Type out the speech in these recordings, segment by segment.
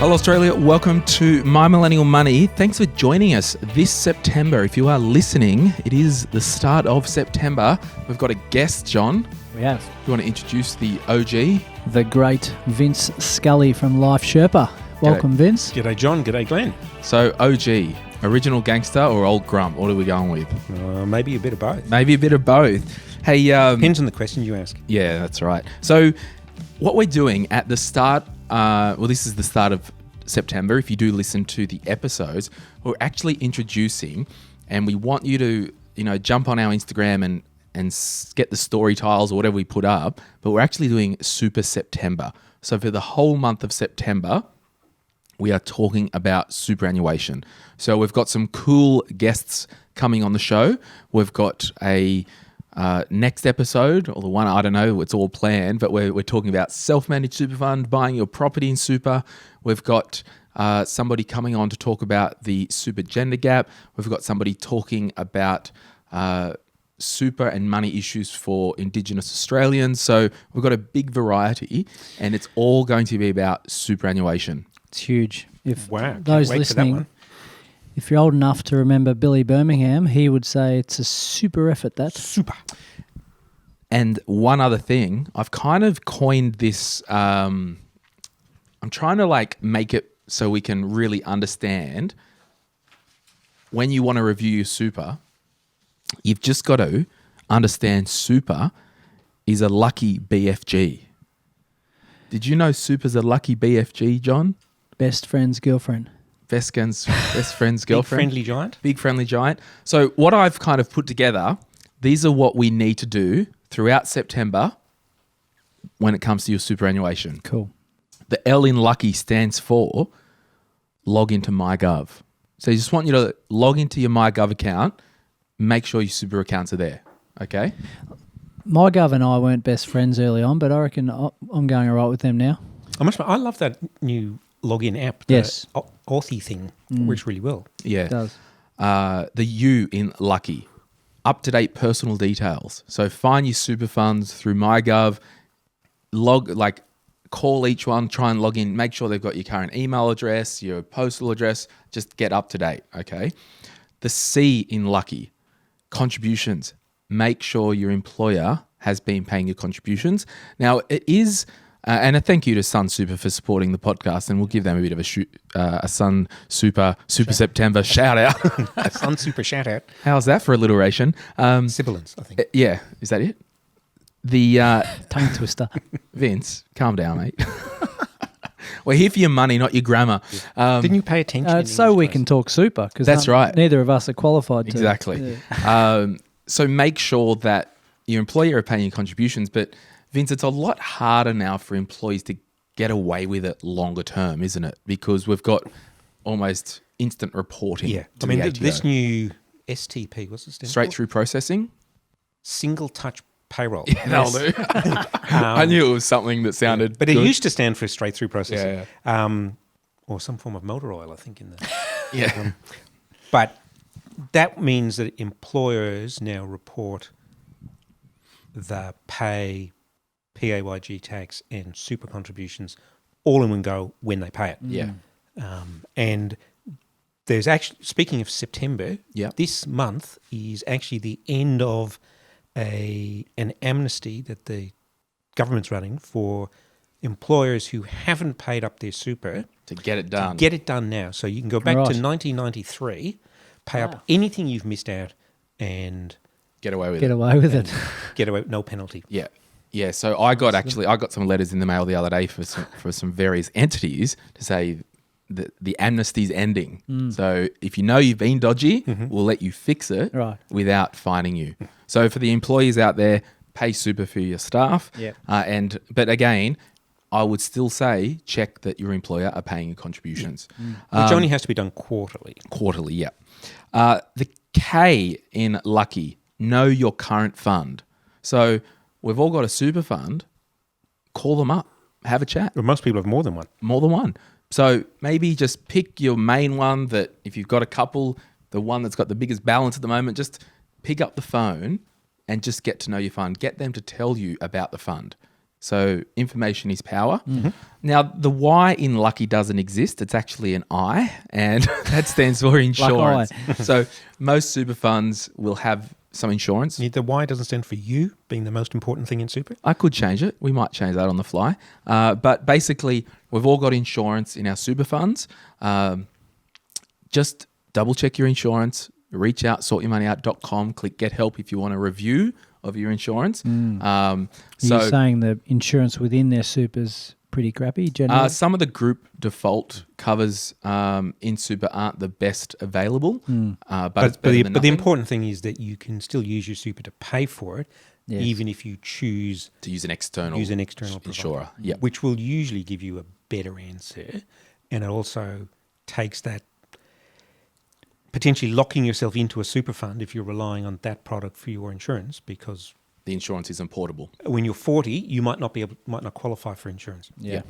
Hello Australia, welcome to My Millennial Money. Thanks for joining us this September. If you are listening, it is the start of September. We've got a guest, John. We have. You want to introduce the OG? The great Vince Scully from Life Sherpa. Welcome, Vince. G'day John, g'day Glenn. So OG, original gangster or old grump? What are we going with? Maybe a bit of both. Maybe a bit of both. Hey, Depends on the question you ask. Yeah, that's right. So what we're doing at the start, this is the start of September. If you do listen to the episodes, we're actually introducing, and we want you to, jump on our Instagram and get the story tiles or whatever we put up, but we're actually doing Super September. So for the whole month of September, we are talking about superannuation. So we've got some cool guests coming on the show. We've got a next episode, or the one, I don't know, it's all planned, but we're talking about self-managed super fund, buying your property in super. We've got somebody coming on to talk about the super gender gap. We've got somebody talking about super and money issues for Indigenous Australians. So we've got a big variety, and it's all going to be about superannuation. It's huge. If Wow, those can't wait for that listening, one. if you're old enough to remember Billy Birmingham, he would say it's a super effort, that. Super. And one other thing, I've kind of coined this, I'm trying to make it so we can really understand when you want to review your super, you've just got to understand super is a lucky BFG. Did you know super's a lucky BFG, John? Best friend's girlfriend. Best friend's girlfriend. Big friendly giant. Big friendly giant. So what I've kind of put together, these are what we need to do throughout September when it comes to your superannuation. Cool. The L in lucky stands for log into MyGov. So I just want you to log into your MyGov account, make sure your super accounts are there, okay? MyGov and I weren't best friends early on, but I reckon I'm going all right with them now. I love that new login app. Yes. The Authy thing works really well. Yeah. It does. The U in lucky, up-to-date personal details. So find your super funds through MyGov, call each one, try and log in, make sure they've got your current email address, your postal address, just get up to date, okay? The C in lucky, contributions. Make sure your employer has been paying your contributions. Now, it is, and a thank you to sunsuper for supporting the podcast, and we'll give them a bit of a sunsuper September shout out. sunsuper shout out. How's that for alliteration? Sibilance, I think. Yeah, is that it? The Tongue twister. Vince, calm down, mate. We're here for your money, not your grammar. Didn't you pay attention? It's so we can talk super, because That's right. neither of us are qualified to. Exactly. Yeah. So make sure that your employer are paying your contributions. But Vince, it's a lot harder now for employees to get away with it longer term, isn't it? Because we've got almost instant reporting. Yeah. To the ATO. This new STP, what's it stand Straight for? through processing. Single touch payroll. Yeah, that'll do. I knew it was something that sounded But it good. used to stand for straight through processing. Yeah. Or some form of motor oil, I think, in the... Yeah. But that means that employers now report the pay, PAYG tax and super contributions all in one go when they pay it. Yeah. And there's actually, speaking of September, Yeah. this month is actually the end of an amnesty that the government's running for employers who haven't paid up their super. To get it done. Get it done now. So you can go back Right. to 1993, pay up anything you've missed out, and Get away with Get it. away with it. get away with no penalty. Yeah. Yeah. So I got some letters in the mail the other day for some various entities to say that the amnesty's ending. So if you know you've been dodgy, we'll let you fix it Right. without fining you. So for the employees out there, pay super for your staff. Yep. But again, I would still say check that your employer are paying your contributions. Which only has to be done quarterly. Quarterly, yeah. The K in lucky, know your current fund. So we've all got a super fund. Call them up, have a chat. Well, most people have more than one. More than one. So maybe just pick your main one that if you've got a couple, the one that's got the biggest balance at the moment, just pick up the phone and just get to know your fund. Get them to tell you about the fund. So information is power. Now, the Y in Lucky doesn't exist. It's actually an I, and that stands for insurance. So most super funds will have some insurance. The Y doesn't stand for you being the most important thing in super? I could change it. We might change that on the fly. But basically, we've all got insurance in our super funds. Just double check your insurance. Reach out, sortyourmoneyout.com. Click Get Help if you want a review of your insurance. You're saying the insurance within their super's pretty crappy generally? Some of the group default covers in super aren't the best available, but it's better than the nothing. important thing is that you can still use your super to pay for it, even if you choose to use an external insurer, provider. Yep. Which will usually give you a better answer, and it also takes that potentially locking yourself into a super fund if you're relying on that product for your insurance, because the insurance isn't portable. When you're 40, you might not qualify for insurance. Yeah.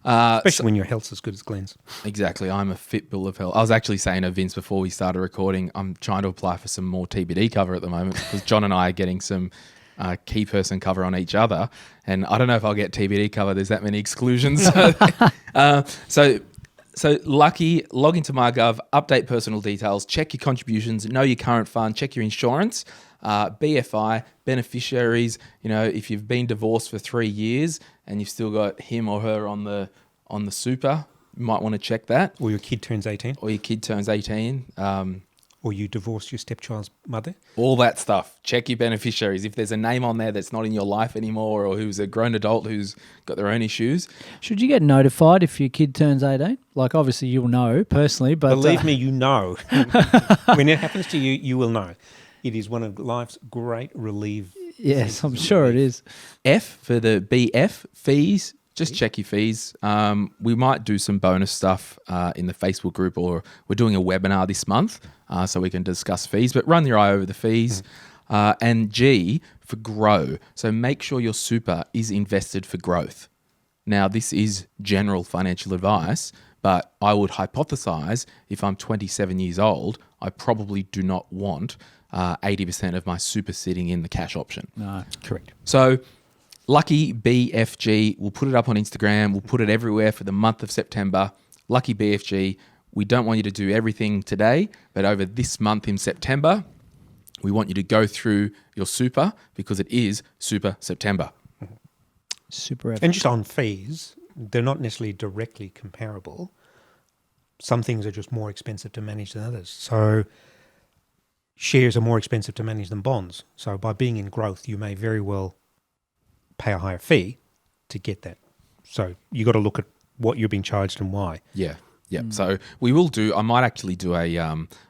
Especially when your health's as good as Glen's. Exactly. I'm a fit bill of health. I was actually saying to Vince before we started recording, I'm trying to apply for some more TBD cover at the moment because John and I are getting some key person cover on each other. And I don't know if I'll get TBD cover. There's that many exclusions. So Lucky, log into MyGov, update personal details, check your contributions, know your current fund, check your insurance, BFI, beneficiaries. You know, if you've been divorced for 3 years and you've still got him or her on the super, you might want to check that. Or your kid turns 18. Or you divorce your stepchild's mother. All that stuff. Check your beneficiaries. If there's a name on there that's not in your life anymore or who's a grown adult who's got their own issues. Should you get notified if your kid turns 18? Like, obviously you'll know personally, but... Believe me, you know. When it happens to you, you will know. It is one of life's great relief. Yes, I'm sure it is. F for the BF, fees. Just check your fees. We might do some bonus stuff in the Facebook group, or we're doing a webinar this month so we can discuss fees, but run your eye over the fees. And G for grow. So make sure your super is invested for growth. Now, this is general financial advice, but I would hypothesize if I'm 27 years old, I probably do not want 80% of my super sitting in the cash option. No, correct. So Lucky BFG, we'll put it up on Instagram. We'll put it everywhere for the month of September. Lucky BFG, we don't want you to do everything today, but over this month in September, we want you to go through your super because it is Super September. Super. And just on fees, they're not necessarily directly comparable. Some things are just more expensive to manage than others. So shares are more expensive to manage than bonds. So by being in growth, you may very well pay a higher fee to get that. So you got to look at what you're being charged and why. Yeah. So we will I might actually do a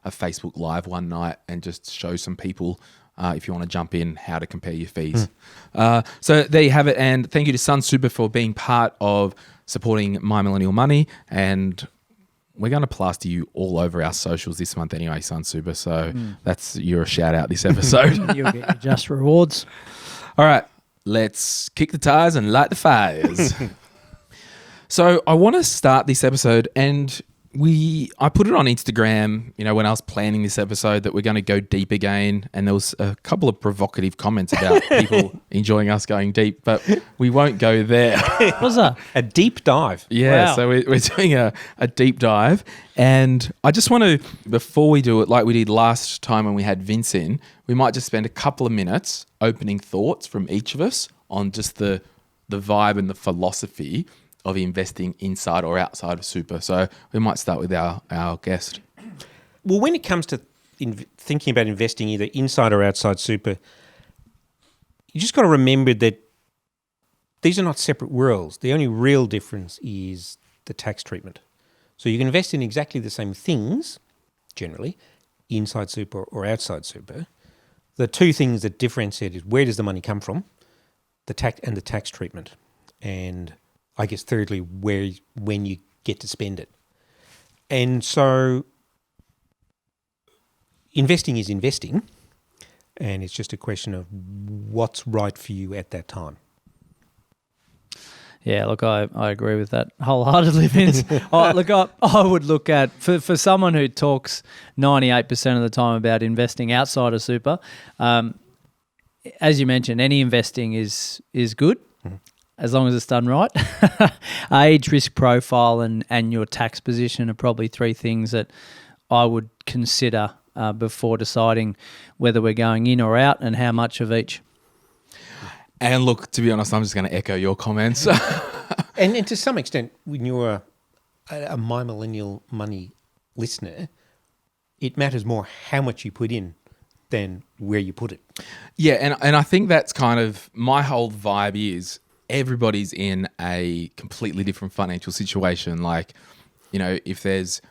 Facebook Live one night and just show some people, if you want to jump in, how to compare your fees. So there you have it. And thank you to sunsuper for being part of supporting My Millennial Money. And we're going to plaster you all over our socials this month anyway, sunsuper. So that's your shout out this episode. You'll get your just rewards. All right. Let's kick the tires and light the fires. So I want to start this episode, and I put it on Instagram, when I was planning this episode, that we're going to go deep again, and there was a couple of provocative comments about people enjoying us going deep, but we won't go there. What's that? A deep dive. Yeah, Wow. So we're doing a deep dive, and I just want to, before we do it like we did last time when we had Vince in, we might just spend a couple of minutes opening thoughts from each of us on just the vibe and the philosophy of investing inside or outside of super. So we might start with our guest. Well, when it comes to thinking about investing either inside or outside super, you just got to remember that these are not separate worlds. The only real difference is the tax treatment. So you can invest in exactly the same things, generally, inside super or outside super. The two things that differentiate is where does the money come from, the tax treatment, and I guess thirdly, when you get to spend it. And so investing is investing, and it's just a question of what's right for you at that time. Yeah, look, I agree with that wholeheartedly, Vince. I would look at, for someone who talks 98% of the time about investing outside of super, as you mentioned, any investing is good. as long as it's done right. Age, risk profile, and your tax position are probably three things that I would consider before deciding whether we're going in or out and how much of each. And look, to be honest, I'm just going to echo your comments. And to some extent, when you're a My Millennial Money listener, it matters more how much you put in than where you put it. Yeah, and I think that's kind of my whole vibe is everybody's in a completely different financial situation. Like, you know, if there's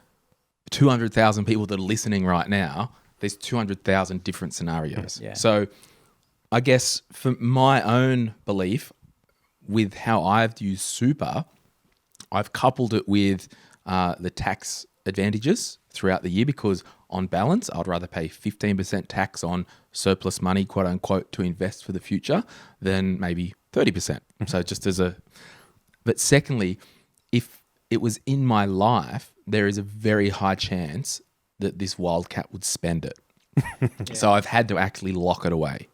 200,000 people that are listening right now, there's 200,000 different scenarios. Yeah. So I guess for my own belief with how I've used super, I've coupled it with the tax advantages throughout the year because on balance, I'd rather pay 15% tax on surplus money, quote unquote, to invest for the future than maybe 30%. So just as a... But secondly, if it was in my life, there is a very high chance that this wildcat would spend it. So I've had to actually lock it away.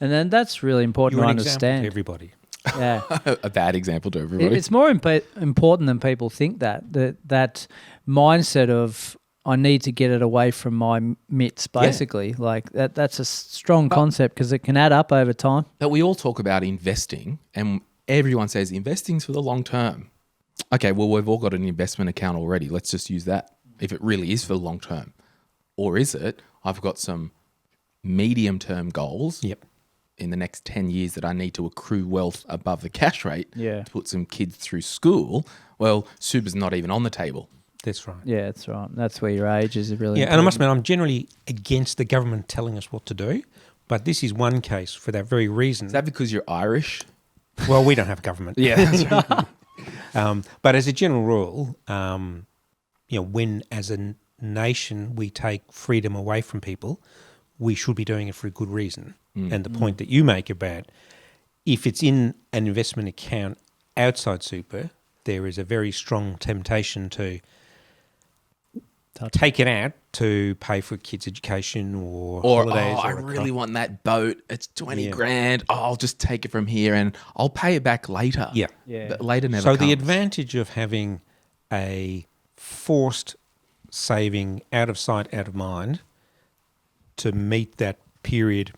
And then that's really important You're to an example understand. to everybody. Yeah. A bad example to everybody. It's more important than people think that mindset of I need to get it away from my mitts, basically. Like that's a strong concept because it can add up over time. But we all talk about investing and everyone says investing's for the long term. Okay, well, we've all got an investment account already. Let's just use that if it really is for the long term. Or is it, I've got some medium-term goals in the next 10 years that I need to accrue wealth above the cash rate to put some kids through school. Well, super's not even on the table. That's right. Yeah, that's right. That's where your age is really Yeah, important. and I must admit, I'm generally against the government telling us what to do, but this is one case for that very reason. Is that because you're Irish? Well, we don't have government. Yeah, that's right. But as a general rule, you know, when as a nation we take freedom away from people, we should be doing it for a good reason. And the point that you make about if it's in an investment account outside super, there is a very strong temptation to take it out to pay for kids' education or holidays. I really want that boat. It's 20 grand. Oh, I'll just take it from here and I'll pay it back later. Yeah. But later never So comes. the advantage of having a forced saving out of sight, out of mind to meet that period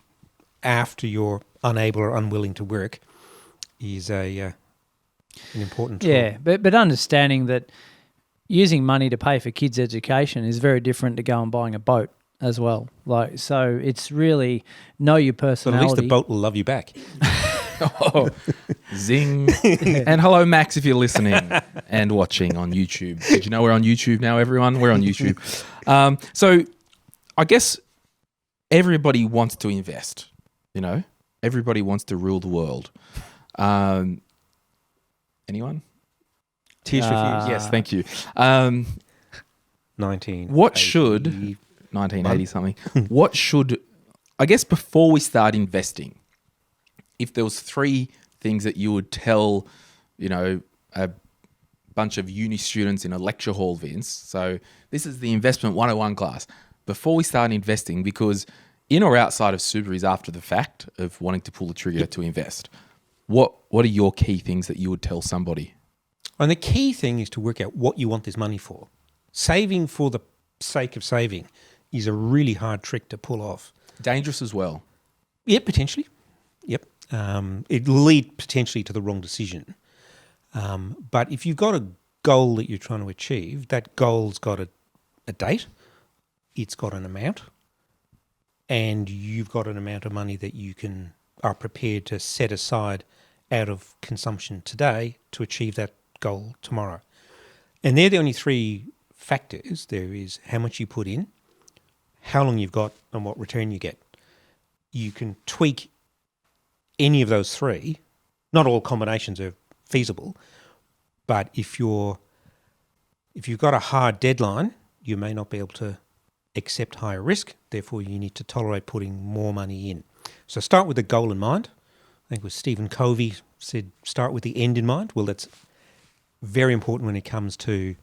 after you're unable or unwilling to work is an important tool. Yeah, but understanding that using money to pay for kids' education is very different to go and buying a boat as well. Like, so it's really know your But at personality. least the boat will love you back. Oh, zing. And hello, Max, if you're listening and watching on YouTube. Did you know we're on YouTube now, everyone? We're on YouTube. So I guess everybody wants to invest, you know? Everybody wants to rule the world. Anyone? Tears for Fears. Yes, thank you. 19. What should 1980 something? What should I guess before we start investing, if there was three things that you would tell, you know, a bunch of uni students in a lecture hall, Vince. So this is the investment 101 class. Before we start investing, because in or outside of super is after the fact of wanting to pull the trigger to invest. What are your key things that you would tell somebody? And the key thing is to work out what you want this money for. Saving for the sake of saving is a really hard trick to pull off. Dangerous as well. Yeah, potentially. Yep. It'll lead potentially to the wrong decision. But if you've got a goal that you're trying to achieve, that goal's got a date, it's got an amount, and you've got an amount of money that you are prepared to set aside out of consumption today to achieve that goal tomorrow. And they're the only three factors. There is how much you put in, how long you've got, and what return you get. You can tweak any of those three. Not all combinations are feasible, but if you've got a hard deadline, you may not be able to accept higher risk. Therefore, you need to tolerate putting more money in. So start with the goal in mind. I think it was Stephen Covey said, start with the end in mind. Well, that's very important when it comes to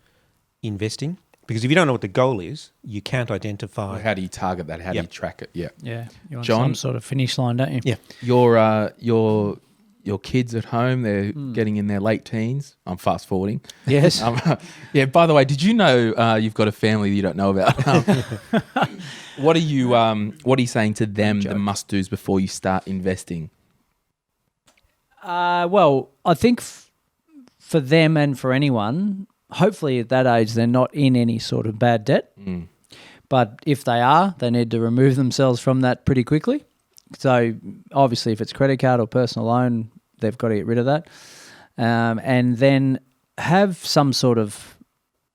investing, because if you don't know what the goal is, you can't identify. How do you target that? How do you track it? Yeah. Yeah. You want John? some sort of finish line, don't you? Yeah. Your your kids at home, they're getting in their late teens. I'm fast forwarding. Yes. Yeah. By the way, did you know you've got a family that you don't know about? What are you saying to them, the must-dos before you start investing? Well, I think for them and for anyone, hopefully at that age they're not in any sort of bad debt. But if they are, they need to remove themselves from that pretty quickly. So obviously if it's credit card or personal loan, they've got to get rid of that. And then have some sort of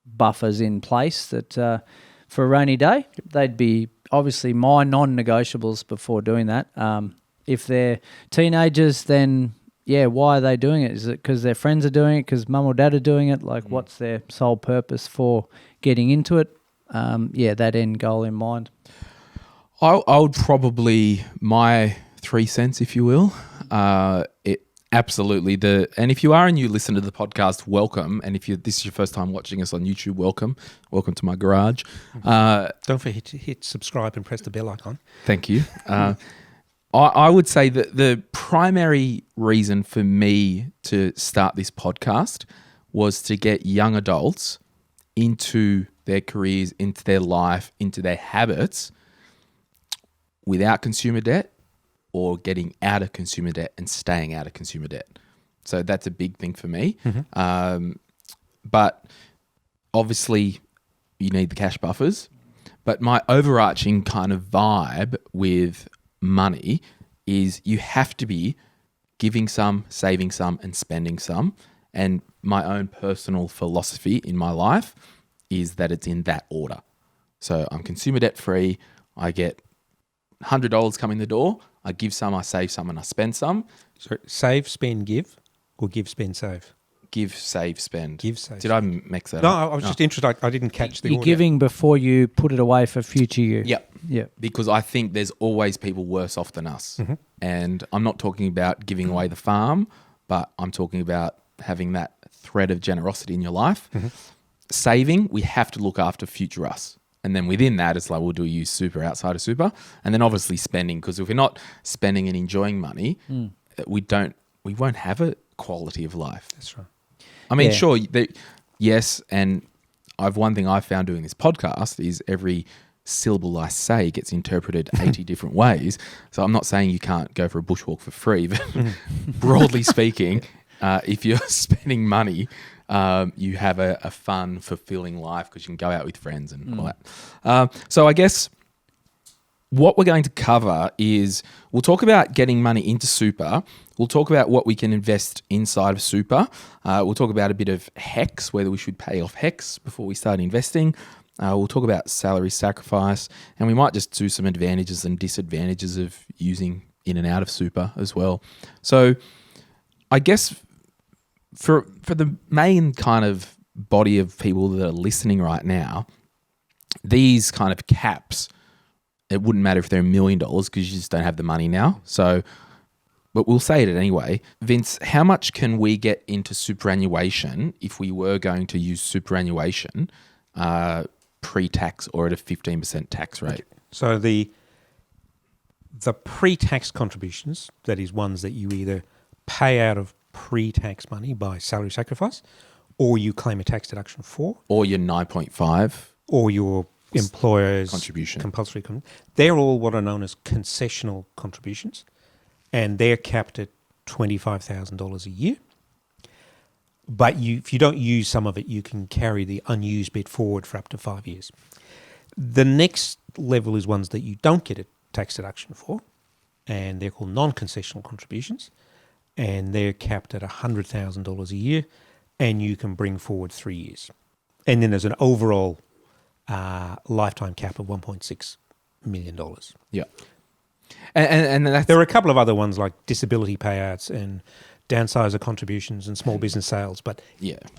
buffers in place that for a rainy day. They'd be obviously my non-negotiables before doing that. If they're teenagers, then why are they doing it? Is it because their friends are doing it, because mum or dad are doing it? Like what's their sole purpose for getting into it? That end goal in mind. I would probably, my 3 cents, if you will, it absolutely and if you are a new listener to the podcast, welcome. And if this is your first time watching us on YouTube, welcome to my garage. Don't forget to hit subscribe and press the bell icon. Thank you. I would say that the primary reason for me to start this podcast was to get young adults into their careers, into their life, into their habits without consumer debt, or getting out of consumer debt and staying out of consumer debt. So that's a big thing for me. But obviously you need the cash buffers. But my overarching kind of vibe with money is you have to be giving some, saving some, and spending some. And my own personal philosophy in my life is that it's in that order. So I'm consumer debt free. I get $100 come in the door. I give some, I save some, and I spend some. So save, spend, give, or give, spend, save? Give, save, spend. Give, save. Did I mix that No, up? I was just interested. I didn't catch the You're order. giving before you put it away for future you. Yep. Because I think there's always people worse off than us. And I'm not talking about giving away the farm, but I'm talking about having that thread of generosity in your life. Saving, we have to look after future us. And then within that, it's like, we'll do use super outside of super. And then obviously spending, because if we're not spending and enjoying money, we won't have a quality of life. That's right. I mean, sure, yes. And one thing I've found doing this podcast is every syllable I say gets interpreted 80 different ways. So I'm not saying you can't go for a bushwalk for free, but broadly speaking, if you're spending money, you have a fun, fulfilling life because you can go out with friends and all that. So I guess what we're going to cover is we'll talk about getting money into super. We'll talk about what we can invest inside of super. We'll talk about a bit of HECS, whether we should pay off HECS before we start investing. We'll talk about salary sacrifice, and we might just do some advantages and disadvantages of using in and out of super as well. So I guess for the main kind of body of people that are listening right now, these kind of caps, it wouldn't matter if they're $1 million because you just don't have the money now. So, but we'll say it anyway. Vince, how much can we get into superannuation if we were going to use superannuation pre-tax or at a 15% tax rate? Okay. So the pre-tax contributions, that is ones that you either pay out of pre-tax money by salary sacrifice, or you claim a tax deduction for, or your 9.5, or your employer's contribution, compulsory they're all what are known as concessional contributions, and they're capped at $25,000 a year. But if you don't use some of it, you can carry the unused bit forward for up to 5 years. The next level is ones that you don't get a tax deduction for, and they're called non-concessional contributions, and they're capped at $100,000 a year, and you can bring forward 3 years. And then there's an overall lifetime cap of $1.6 million. Yeah. And that's, there are a couple of other ones like disability payouts and downsizer contributions and small business sales, but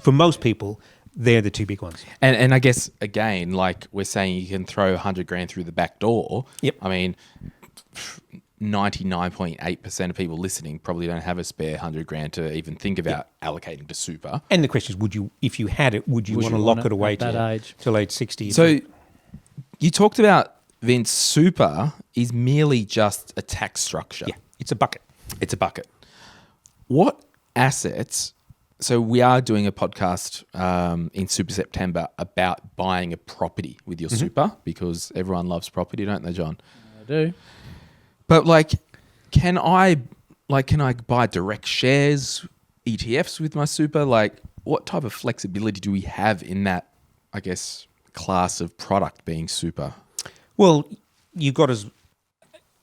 for most people, they're the two big ones. And I guess, again, like we're saying, you can throw $100,000 through the back door. Yep. I mean, 99.8% of people listening probably don't have a spare $100,000 to even think about allocating to super. And the question is, if you had it, would you want to lock it away till age 60? So you talked about, Vince, super is merely just a tax structure. Yeah, it's a bucket. It's a bucket. what assets? So we are doing a podcast in Super September about buying a property with your super, because everyone loves property, don't they, John? I do. But can I buy direct shares, ETFs with my super? Like, what type of flexibility do we have in that, I guess, class of product being super? Well, you've got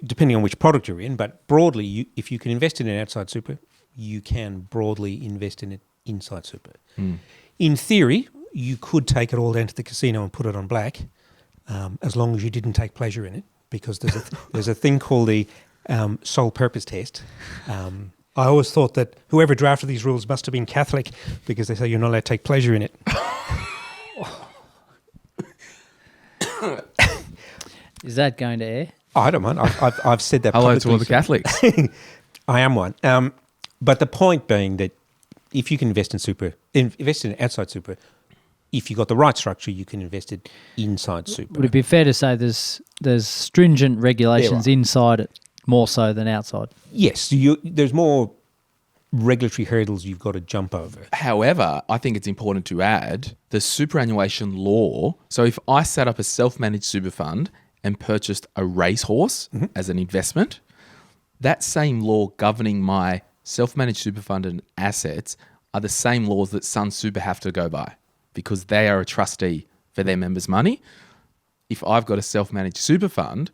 depending on which product you're in, but broadly, if you can invest in an outside super, you can broadly invest in it inside super. In theory, you could take it all down to the casino and put it on black, as long as you didn't take pleasure in it, because there's a thing called the sole purpose test. I always thought that whoever drafted these rules must have been Catholic, because they say you're not allowed to take pleasure in it. Is that going to air? I don't mind. I've said that Hello publicly. to all the Catholics. I am one. But the point being that if you can invest in outside super, if you've got the right structure, you can invest it inside super. Would it be fair to say there's stringent regulations inside it more so than outside? Yes. There's more regulatory hurdles you've got to jump over. However, I think it's important to add the superannuation law. So if I set up a self-managed super fund and purchased a racehorse as an investment, that same law governing my self-managed super fund and assets are the same laws that sunsuper have to go by, because they are a trustee for their members' money. If I've got a self-managed super fund,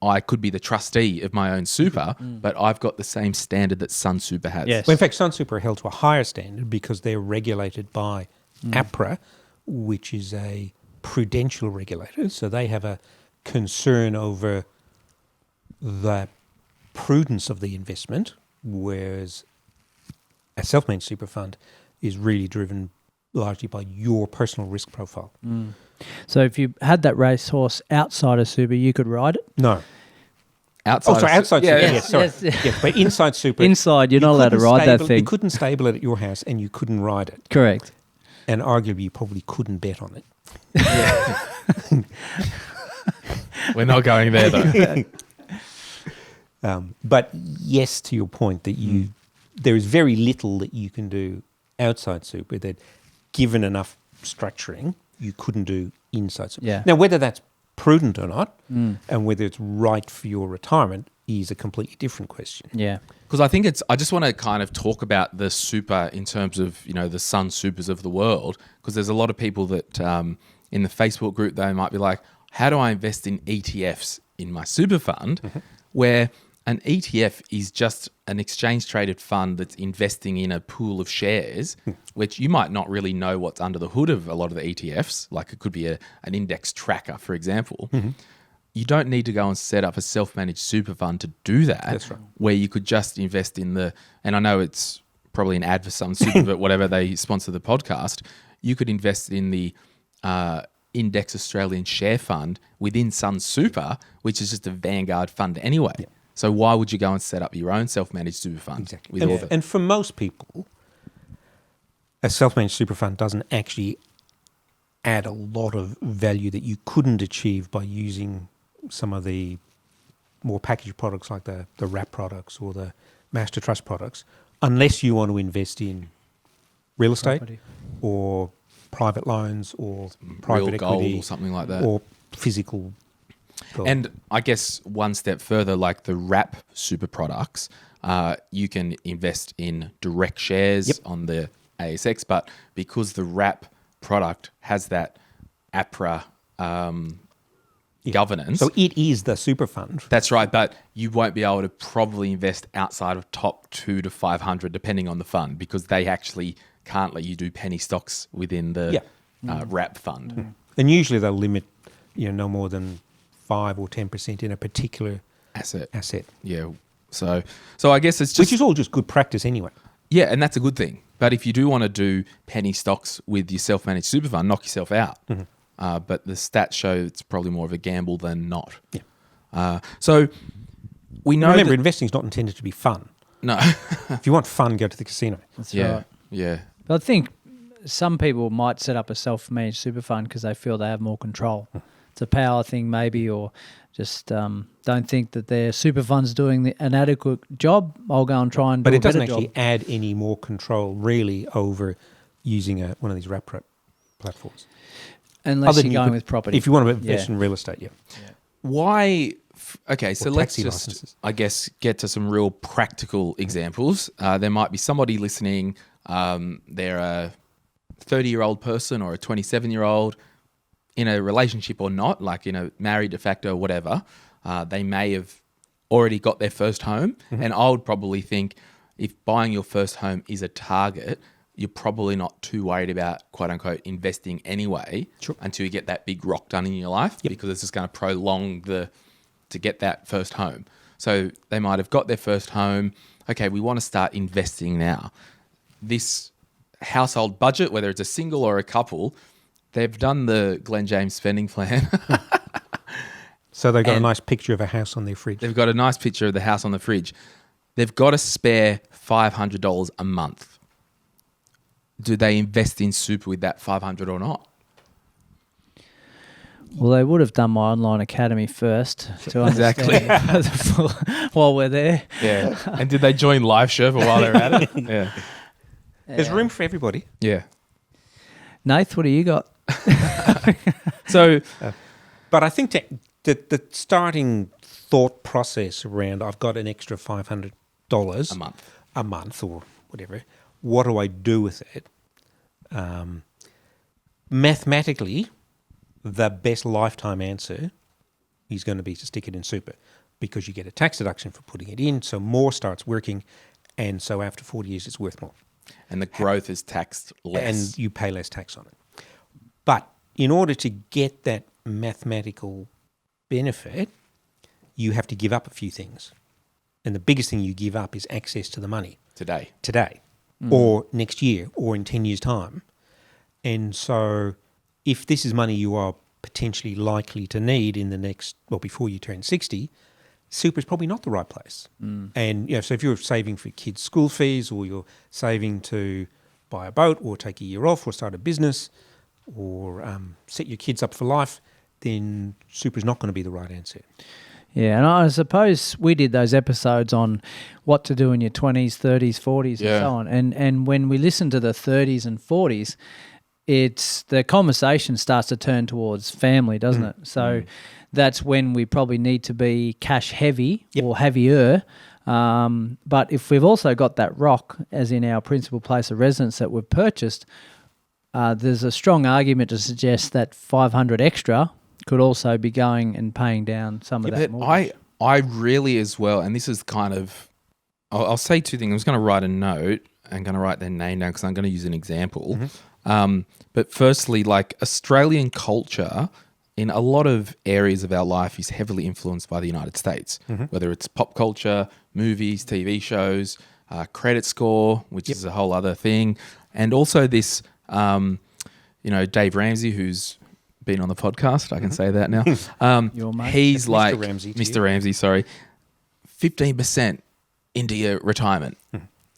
I could be the trustee of my own super, but I've got the same standard that sunsuper has. Yes. Well, in fact, sunsuper are held to a higher standard because they're regulated by APRA, which is a prudential regulator. So they have a concern over the prudence of the investment, whereas a self-managed super fund is really driven largely by your personal risk profile. So if you had that racehorse outside of super, you could ride it? No. Outside outside super. Yes, sorry. Yes. Yes, but inside super. Inside, you're not allowed to ride that thing. You couldn't stable it at your house and you couldn't ride it. Correct. And arguably you probably couldn't bet on it. We're not going there, though. But yes, to your point, that there is very little that you can do outside super that, given enough structuring, you couldn't do inside super. Yeah. Now, whether that's prudent or not, and whether it's right for your retirement, is a completely different question. Yeah. Because I just want to kind of talk about the super in terms of, the sun supers of the world, because there's a lot of people that in the Facebook group, they might be like, how do I invest in ETFs in my super fund? Where an ETF is just an exchange-traded fund that's investing in a pool of shares, which you might not really know what's under the hood of a lot of the ETFs. Like it could be an index tracker, for example. You don't need to go and set up a self-managed super fund to do that. That's right. Where you could just invest in and I know it's probably an ad for some super, but whatever, they sponsor the podcast, you could invest in the Index Australian Share Fund within sunsuper, which is just a Vanguard fund anyway. Yeah. So why would you go and set up your own self-managed super fund? Exactly. And for most people, a self-managed super fund doesn't actually add a lot of value that you couldn't achieve by using some of the more packaged products like the wrap products or the master trust products, unless you want to invest in real estate Property. or private loans or private real equity gold or something like that. or physical gold. And I guess one step further, like the wrap super products, you can invest in direct shares on the ASX, but because the wrap product has that APRA governance. So it is the super fund. That's right, but you won't be able to probably invest outside of top 2 to 500 depending on the fund, because they actually can't let you do penny stocks within the wrap fund. And usually they'll limit no more than 5 or 10% in a particular asset. Yeah. So I guess it's just, which is all just good practice anyway. Yeah, and that's a good thing. But if you do want to do penny stocks with your self-managed super fund, knock yourself out. But the stats show it's probably more of a gamble than not. Yeah. So we know. Remember, investing is not intended to be fun. No. If you want fun, go to the casino. That's Yeah. right. Yeah. But I think some people might set up a self-managed super fund because they feel they have more control. it's a power thing maybe, or just don't think that their super fund's doing an adequate job, I'll go and try and do a better job. But it doesn't actually add any more control really over using one of these wrap platforms. Unless you're going with property. If you want to invest in real estate, yeah. Why? Okay, so let's just, licenses. I guess, get to some real practical examples. There might be somebody listening, they're a 30-year-old person or a 27-year-old in a relationship or not, like, married de facto or whatever. They may have already got their first home. And I would probably think if buying your first home is a target, you're probably not too worried about, quote unquote, investing anyway until you get that big rock done in your life, because it's just going to prolong to get that first home. So they might have got their first home. Okay, we want to start investing now. This household budget, whether it's a single or a couple, they've done the Glen James spending plan. So they've got a nice picture of a house on their fridge. They've got a nice picture of the house on the fridge. They've got to spare $500 a month. Do they invest in super with that $500 or not? Well, they would have done my online academy first to understand while we're there. Yeah. And did they join Live Sherpa while they're at it? Yeah. There's room for everybody. Yeah. Nath, what do you got? So, but I think the starting thought process around I've got an extra $500 a month or whatever. What do I do with it? Mathematically, the best lifetime answer is going to be to stick it in super, because you get a tax deduction for putting it in, so more starts working, and so after 40 years it's worth more. And the growth is taxed less. And you pay less tax on it. But in order to get that mathematical benefit, you have to give up a few things. And the biggest thing you give up is access to the money. Today. Or next year, or in 10 years' time. And so if this is money you are potentially likely to need in the next, before you turn 60, super is probably not the right place. And, so if you're saving for kids' school fees, or you're saving to buy a boat or take a year off or start a business or set your kids up for life, then super is not going to be the right answer. Yeah, and I suppose we did those episodes on what to do in your 20s, 30s, 40s and so on. And when we listen to the 30s and 40s, it's the conversation starts to turn towards family, doesn't it? So that's when we probably need to be cash heavy or heavier. But if we've also got that rock, as in our principal place of residence that we've purchased, there's a strong argument to suggest that 500 extra could also be going and paying down some of that mortgage. I really as well, and this is kind of, I'll say two things. I was going to write a note and going to write their name down because I'm going to use an example. But firstly, like Australian culture in a lot of areas of our life is heavily influenced by the United States, whether it's pop culture, movies, TV shows, credit score, which is a whole other thing. And also this, Dave Ramsey, who's been on the podcast, I can say that now. He's like Mr. Ramsey, sorry, 15% into your retirement.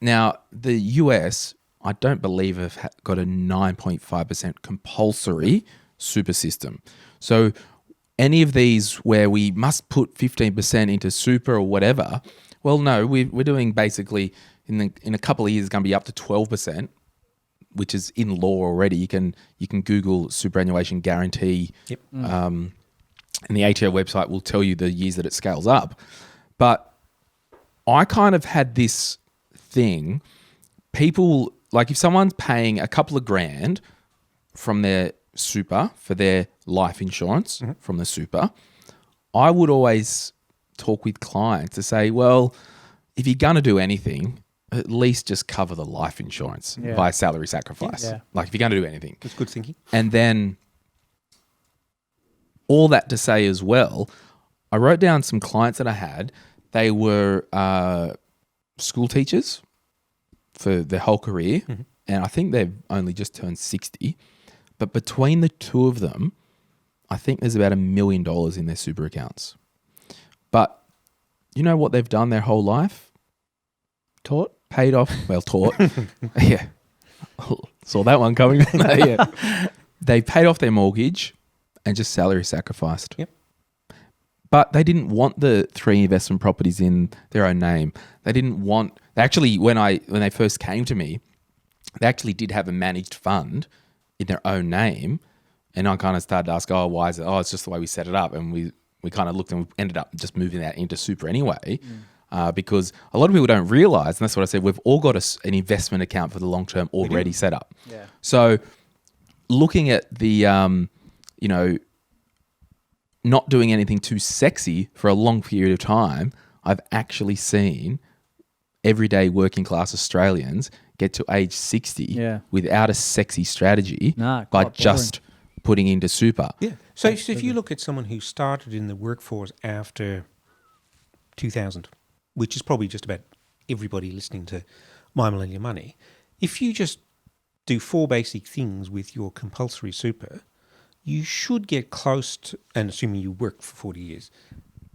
Now, the US, I don't believe have got a 9.5% compulsory super system. So any of these where we must put 15% into super or whatever, well, no, we're doing basically in a couple of years, it's going to be up to 12%. Which is in law already. You can Google superannuation guarantee, and the ATO website will tell you the years that it scales up. But I kind of had this thing, people, like if someone's paying a couple of grand from their super for their life insurance from the super, I would always talk with clients to say, well, if you're going to do anything, at least just cover the life insurance by salary sacrifice. Like if you're going to do anything. That's good thinking. And then all that to say as well, I wrote down some clients that I had. They were school teachers for their whole career. And I think they've only just turned 60. But between the two of them, I think there's about $1 million in their super accounts. But you know what they've done their whole life? Paid off. Well, taught. Yeah. Saw that one coming. They paid off their mortgage and just salary sacrificed. Yep. But they didn't want the 3 investment properties in their own name. They didn't want. Actually, when they first came to me, they actually did have a managed fund in their own name, and I kind of started to ask, "Oh, why is it? Oh, it's just the way we set it up." And we kind of looked and we ended up just moving that into super anyway, because a lot of people don't realize, and that's what I said. We've all got an investment account for the long term already set up. Yeah. So, looking at the not doing anything too sexy for a long period of time, I've actually seen everyday working class Australians get to age 60 without a sexy strategy by just putting into super. Yeah. So if you look at someone who started in the workforce after 2000, which is probably just about everybody listening to My Millennial Money, if you just do 4 basic things with your compulsory super, you should get close to, and assuming you work for 40 years,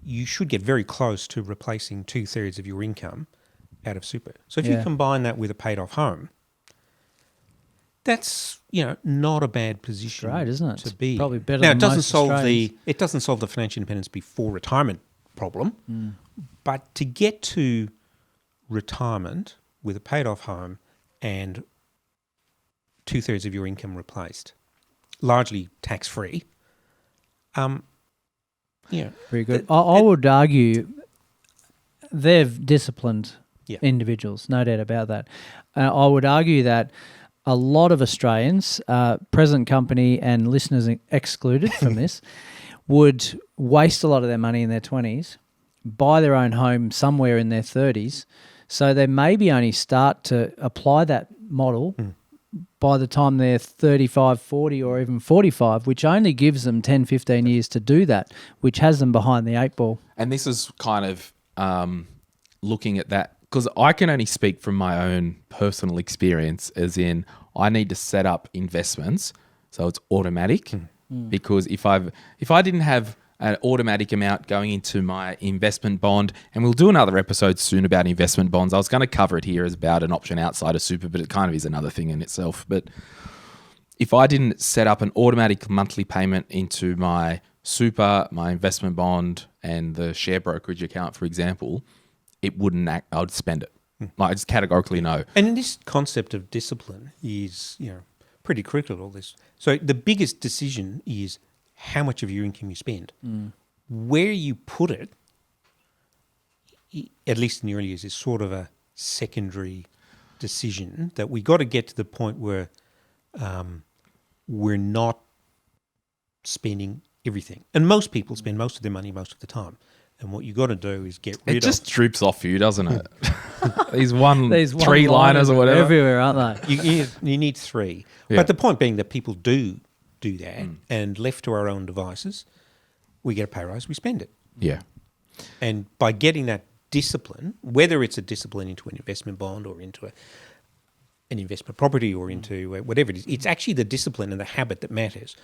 you should get very close to replacing 2/3 of your income out of super. So if you combine that with a paid off home, that's not a bad position. Great, isn't it? To be Probably better. Now than it doesn't most solve Australians. it doesn't solve the financial independence before retirement problem, but to get to retirement with a paid off home and 2/3 of your income replaced, largely tax free. Very good. I would argue they've disciplined individuals, no doubt about that. I would argue that a lot of Australians, present company and listeners excluded from this, would waste a lot of their money in their 20s, buy their own home somewhere in their 30s, so they maybe only start to apply that model by the time they're 35, 40 or even 45, which only gives them 10, 15 years to do that, which has them behind the 8 ball. And this is kind of looking at that, because I can only speak from my own personal experience, as in I need to set up investments so it's automatic, because if I didn't have an automatic amount going into my investment bond, and we'll do another episode soon about investment bonds. I was going to cover it here as about an option outside of super, but it kind of is another thing in itself. But if I didn't set up an automatic monthly payment into my super, my investment bond, and the share brokerage account, for example, it wouldn't act. I would spend it. Like, I just categorically no. And in this concept of discipline is, pretty critical, all this. So the biggest decision is how much of your income you spend. Where you put it, at least in the early years, is sort of a secondary decision that we got to get to the point where we're not spending everything. And most people spend most of their money most of the time. And what you got to do is get rid of... It just droops off you, doesn't it? These three-liners or whatever. Everywhere, aren't they? You need 3. Yeah. But the point being that people do that, and left to our own devices, we get a pay rise, we spend it. Yeah. And by getting that discipline, whether it's a discipline into an investment bond or into an investment property or into whatever it is, it's actually the discipline and the habit that matters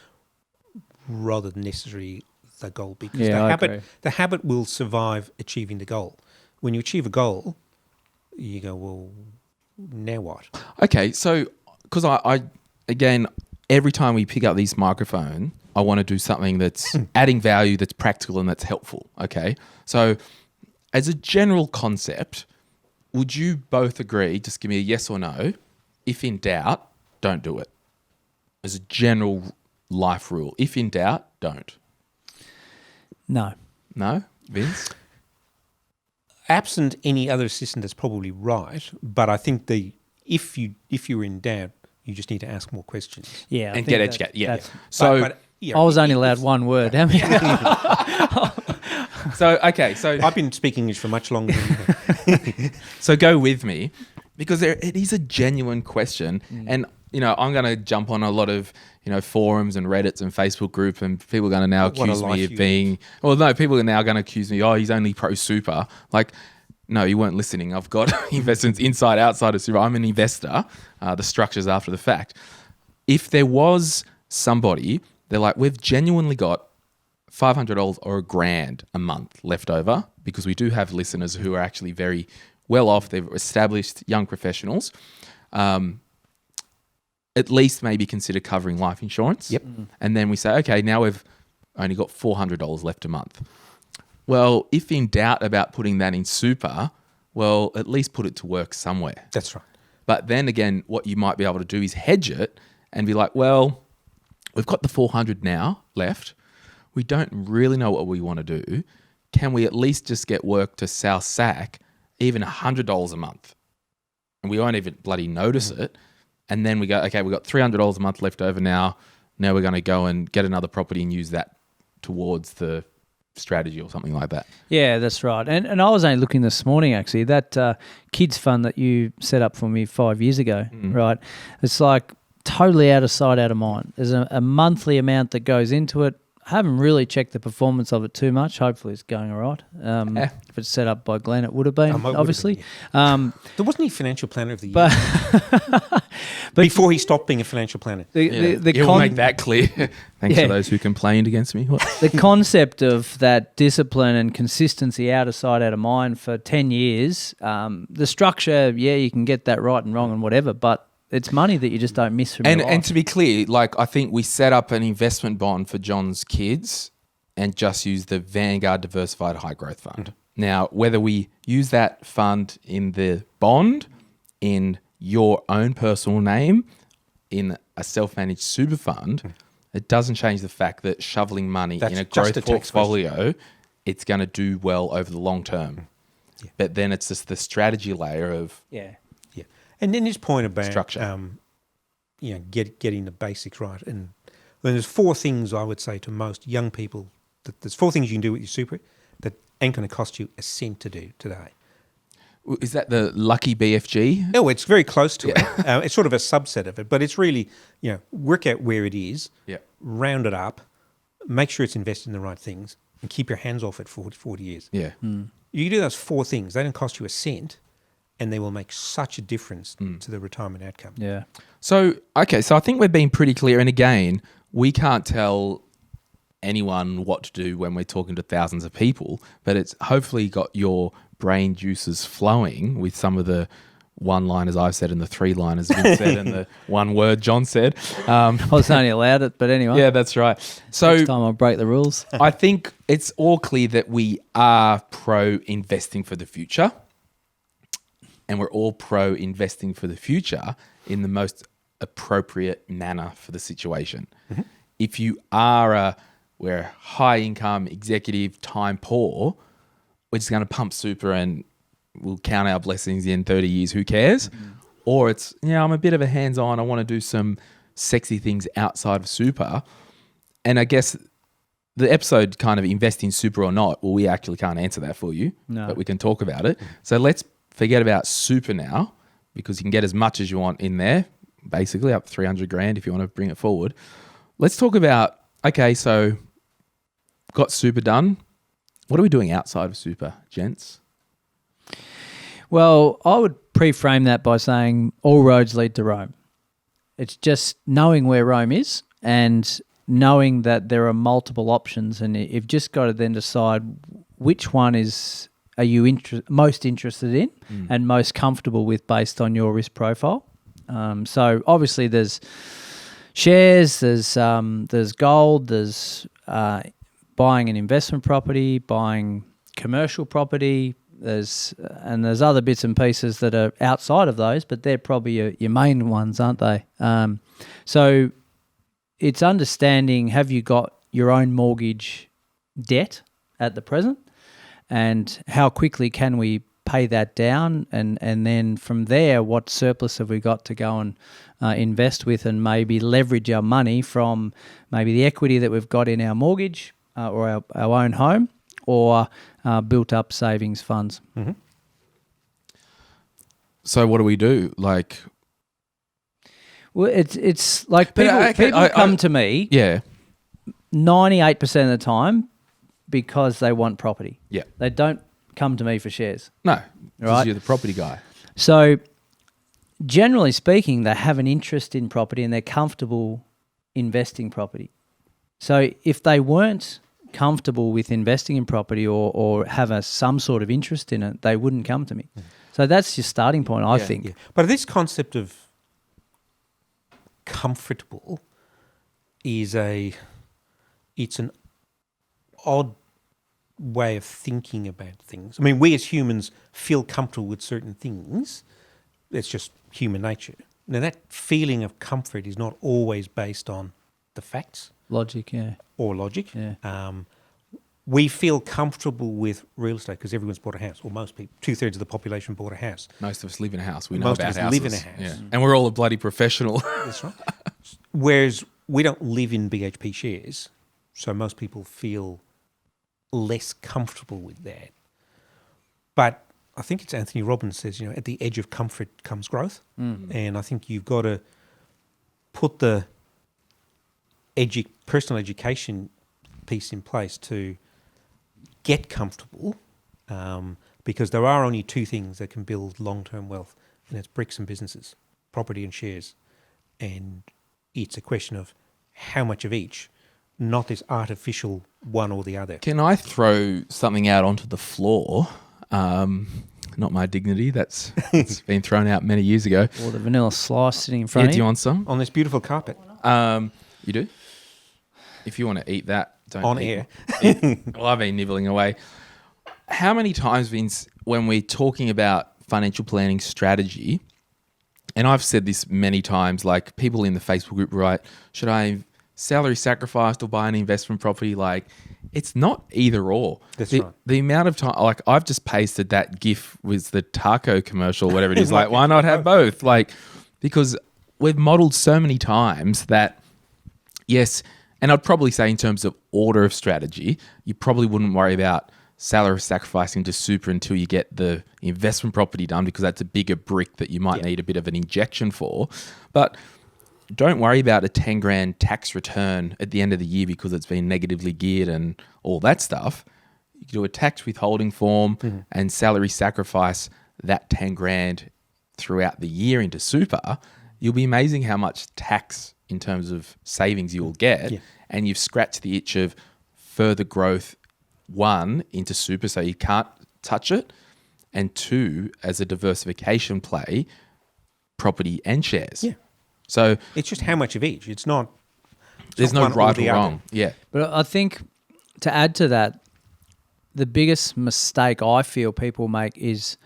rather than necessarily the goal, because the habit will survive achieving the goal. When you achieve a goal, you go, well, now what? Okay, so because I again, every time we pick up these microphone, I want to do something that's adding value, that's practical and that's helpful. Okay, so as a general concept, would you both agree, just give me a yes or no, if in doubt, don't do it? As a general life rule, if in doubt, don't. No. No? Vince? Absent any other assistant, that's probably right. But I think if you're in doubt, you just need to ask more questions. Yeah. And get educated. Yeah. So I was only allowed one word. How many? So I've been speaking English for much longer than So go with me, because it is a genuine question. And, I'm going to jump on a lot of, forums and Reddits and Facebook group, and people are going to now accuse me of being... Well, no, people are now going to accuse me, he's only pro-super. Like, no, you weren't listening. I've got investments inside, outside of super. I'm an investor. The structure's after the fact. If there was somebody, they're like, we've genuinely got $500 or $1,000 a month left over, because we do have listeners who are actually very well off. They've established young professionals. at least maybe consider covering life insurance. Yep. And then we say, okay, now we've only got $400 left a month. Well, if in doubt about putting that in super, well, at least put it to work somewhere. That's right. But then again, what you might be able to do is hedge it and be like, well, we've got the 400 now left. We don't really know what we want to do. Can we at least just get work to South Sac, even $100 a month? And we won't even bloody notice it. And then we go, okay, we've got $300 a month left over now. Now we're going to go and get another property and use that towards the strategy or something like that. Yeah, that's right. And I was only looking this morning, actually, that kids fund that you set up for me 5 years ago, right? It's like totally out of sight, out of mind. There's a monthly amount that goes into it. I haven't really checked the performance of it too much. Hopefully it's going all right. If it's set up by Glenn, it would have been, obviously. There wasn't he financial planner of the year? But before he stopped being a financial planner. You'll make that clear. Thanks to those who complained against me. The concept of that discipline and consistency out of sight, out of mind for 10 years, the structure, you can get that right and wrong and whatever, but it's money that you just don't miss from your life. And to be clear, like I think we set up an investment bond for John's kids and just use the Vanguard Diversified High Growth Fund. Now, whether we use that fund in the bond, in your own personal name, in a self-managed super fund, it doesn't change the fact that shoveling money in a growth portfolio, it's going to do well over the long term. Yeah. But then it's just the strategy layer of... And then his point about structure, getting the basics right. And then there's four things I would say to most young people. That there's four things you can do with your super that ain't going to cost you a cent to do today. Is that the lucky BFG? No, it's very close to it. It's sort of a subset of it, but it's really, work out where it is, round it up, make sure it's invested in the right things, and keep your hands off it for 40 years. Yeah. You do those four things. They don't cost you a cent. And they will make such a difference to the retirement outcome. Yeah. So I think we're being pretty clear. And again, we can't tell anyone what to do when we're talking to thousands of people, but it's hopefully got your brain juices flowing with some of the one-liners I've said and the three-liners Vince said and the one word John said. I was only allowed it, but anyway. Yeah, that's right. So next time I'll break the rules. I think it's all clear that we are pro-investing for the future. And we're all pro-investing for the future in the most appropriate manner for the situation. If you are we're high income, executive, time poor, we're just going to pump super and we'll count our blessings in 30 years, who cares? Or it's, I'm a bit of a hands-on, I want to do some sexy things outside of super. And I guess the episode kind of invest in super or not, well, we actually can't answer that for you, but we can talk about it. So let's forget about super now, because you can get as much as you want in there, basically up $300,000 if you want to bring it forward. Let's talk about, okay, so got super done. What are we doing outside of super, gents? Well, I would pre-frame that by saying all roads lead to Rome. It's just knowing where Rome is and knowing that there are multiple options, and you've just got to then decide which one are you most interested in and most comfortable with based on your risk profile. So obviously there's shares, there's gold, there's buying an investment property, buying commercial property, there's other bits and pieces that are outside of those, but they're probably your main ones, aren't they? So it's understanding, have you got your own mortgage debt at the present? And how quickly can we pay that down? And then from there, what surplus have we got to go and invest with and maybe leverage our money from maybe the equity that we've got in our mortgage or our own home or built up savings funds. So what do we do? Like, well, it's like people come to me 98% of the time because they want property. Yeah. They don't come to me for shares. No. Right? You're the property guy. So generally speaking, they have an interest in property and they're comfortable investing property. So if they weren't comfortable with investing in property or have some sort of interest in it, they wouldn't come to me. So that's your starting point, I think. Yeah. But this concept of comfortable it's an odd way of thinking about things. I mean, we as humans feel comfortable with certain things. It's just human nature. Now, that feeling of comfort is not always based on the facts. Logic, yeah. Or logic. Yeah. We feel comfortable with real estate because everyone's bought a house, or most people, 2/3 of the population bought a house. Most of us live in a house. We know Most about of us houses. live in a house. Yeah. And we're all a bloody professional. That's right. Whereas we don't live in BHP shares, so most people feel less comfortable with that. But I think it's Anthony Robbins says, at the edge of comfort comes growth. And I think you've got to put the personal education piece in place to get comfortable, because there are only two things that can build long-term wealth, and it's bricks and businesses, property and shares. And it's a question of how much of each, not this artificial one or the other. Can I throw something out onto the floor? Not my dignity. It's been thrown out many years ago. Or the vanilla slice sitting in front Yeah, of do you. you want some? On this beautiful carpet. You do? If you want to eat that, don't On eat air. Well, I've been nibbling away. How many times, Vince, when we're talking about financial planning strategy, and I've said this many times, like people in the Facebook group write, should I salary sacrifice or buy an investment property? Like, it's not either or. That's right. The amount of time, like I've just pasted that GIF with the taco commercial, whatever it is. Like, why not have both? Like, because we've modeled so many times that, yes, and I'd probably say in terms of order of strategy, you probably wouldn't worry about salary sacrificing to super until you get the investment property done, because that's a bigger brick that you might need a bit of an injection for. But don't worry about a 10 grand tax return at the end of the year because it's been negatively geared and all that stuff. You can do a tax withholding form and salary sacrifice that 10 grand throughout the year into super. You'll be amazing how much tax in terms of savings you will get. Yeah. And you've scratched the itch of further growth, one, into super so you can't touch it, and two, as a diversification play, property and shares. Yeah. So it's just how much of each. It's not. There's no right or wrong. Yeah. But I think to add to that, the biggest mistake I feel people make is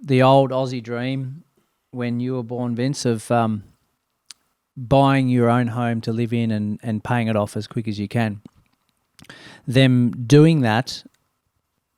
the old Aussie dream when you were born, Vince, of buying your own home to live in and paying it off as quick as you can. Them doing that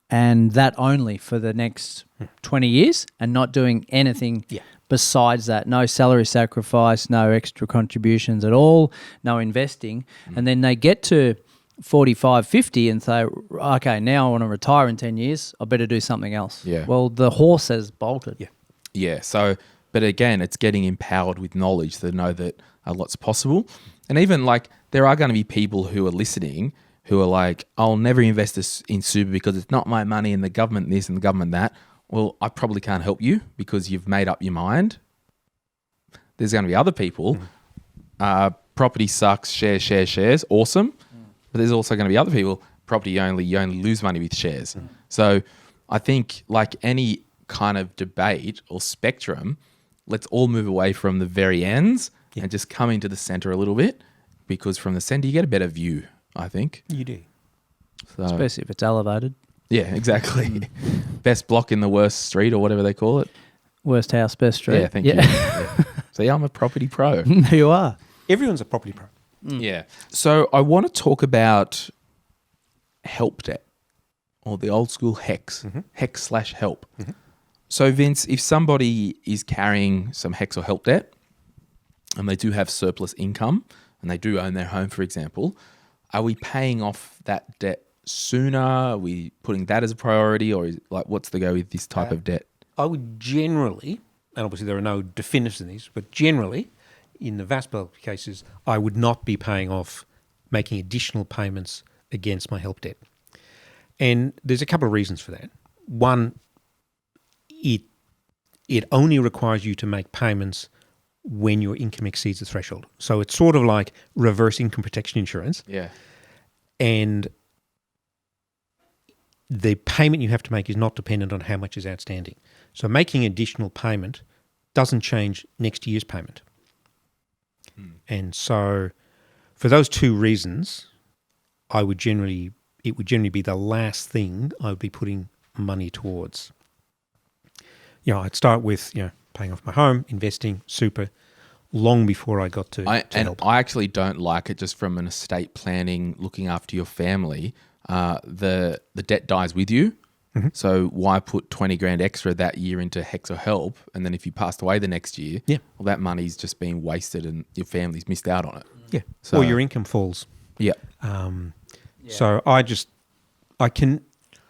and that only for the next 20 years and not doing anything besides that. No salary sacrifice, no extra contributions at all, no investing. And then they get to 45, 50 and say, okay, now I want to retire in 10 years. I better do something else. Yeah. Well, the horse has bolted. Yeah. Yeah. So, but again, it's getting empowered with knowledge to know that a lot's possible. And even like there are going to be people who are listening who are like, I'll never invest this in super because it's not my money and the government this and the government that. Well, I probably can't help you because you've made up your mind. There's going to be other people. Property sucks, shares, awesome. But there's also going to be other people, property only, you only lose money with shares. So I think like any kind of debate or spectrum, let's all move away from the very ends and just come into the center a little bit, because from the center you get a better view, I think. You do. So, especially if it's elevated. Yeah, exactly. Best block in the worst street or whatever they call it. Worst house, best street. Yeah, thank you. Yeah. So yeah, I'm a property pro. You are. Everyone's a property pro. Yeah. So I want to talk about help debt, or the old school HECS, HECS/HELP. So Vince, if somebody is carrying some HECS or HELP debt and they do have surplus income and they do own their home, for example, are we paying off that debt sooner? Are we putting that as a priority, or is like what's the go with this type of debt? I would generally, and obviously there are no definitives in this, but generally, in the vast bulk of cases, I would not be paying off, making additional payments against my help debt. And there's a couple of reasons for that. One, it only requires you to make payments when your income exceeds the threshold. So it's sort of like reverse income protection insurance. Yeah. And the payment you have to make is not dependent on how much is outstanding. So making additional payment doesn't change next year's payment. And so for those two reasons, it would generally be the last thing I would be putting money towards. I'd start with, paying off my home, investing, super, long before I got to help. I actually don't like it just from an estate planning, looking after your family. The debt dies with you. Mm-hmm. So why put 20 grand extra that year into HECS-HELP? And then if you passed away the next year, well, that money's just being wasted and your family's missed out on it. Yeah. So, or your income falls. Yeah. So I can